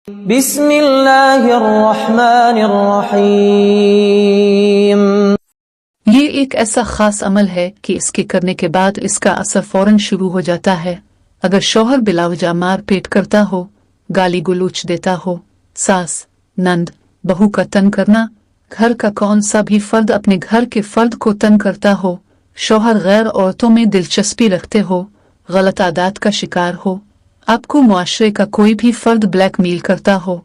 بسم اللہ الرحمن الرحیم۔ یہ ایک ایسا خاص عمل ہے کہ اس کے کرنے کے بعد اس کا اثر فوراً شروع ہو جاتا ہے۔ اگر شوہر بلا وجہ مار پیٹ کرتا ہو، گالی گلوچ دیتا ہو، ساس، نند، بہو کا تنگ کرنا، گھر کا کون سا بھی فرد اپنے گھر کے فرد کو تنگ کرتا ہو، شوہر غیر عورتوں میں دلچسپی رکھتے ہو، غلط عادات کا شکار ہو، آپ کو معاشرے کا کوئی بھی فرد بلیک میل کرتا ہو،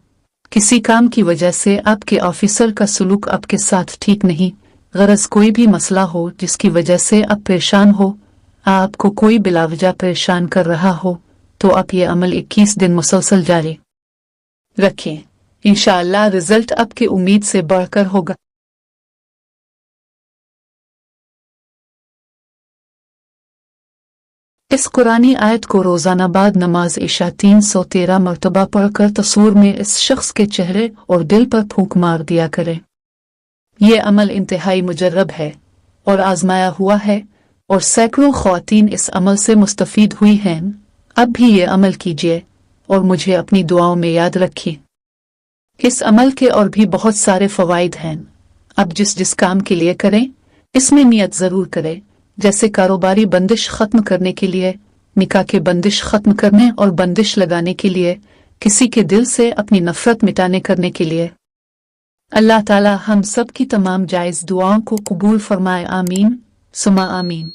کسی کام کی وجہ سے آپ کے آفیسر کا سلوک آپ کے ساتھ ٹھیک نہیں، غرض کوئی بھی مسئلہ ہو جس کی وجہ سے آپ پریشان ہو، آپ کو کوئی بلا وجہ پریشان کر رہا ہو، تو آپ یہ عمل 21 دن مسلسل جاری رکھیں۔ انشاءاللہ رزلٹ آپ کی امید سے بڑھ کر ہوگا۔ اس قرآنی آیت کو روزانہ بعد نماز عشاء 313 مرتبہ پڑھ کر تصور میں اس شخص کے چہرے اور دل پر پھونک مار دیا کرے۔ یہ عمل انتہائی مجرب ہے اور آزمایا ہوا ہے، اور سینکڑوں خواتین اس عمل سے مستفید ہوئی ہیں۔ اب بھی یہ عمل کیجیے اور مجھے اپنی دعاؤں میں یاد رکھیے۔ اس عمل کے اور بھی بہت سارے فوائد ہیں۔ اب جس کام کے لیے کریں، اس میں نیت ضرور کریں، جیسے کاروباری بندش ختم کرنے کے لیے، نکاح کے بندش ختم کرنے اور بندش لگانے کے لیے، کسی کے دل سے اپنی نفرت مٹانے کرنے کے لیے۔ اللہ تعالی ہم سب کی تمام جائز دعاؤں کو قبول فرمائے، آمین ثم آمین۔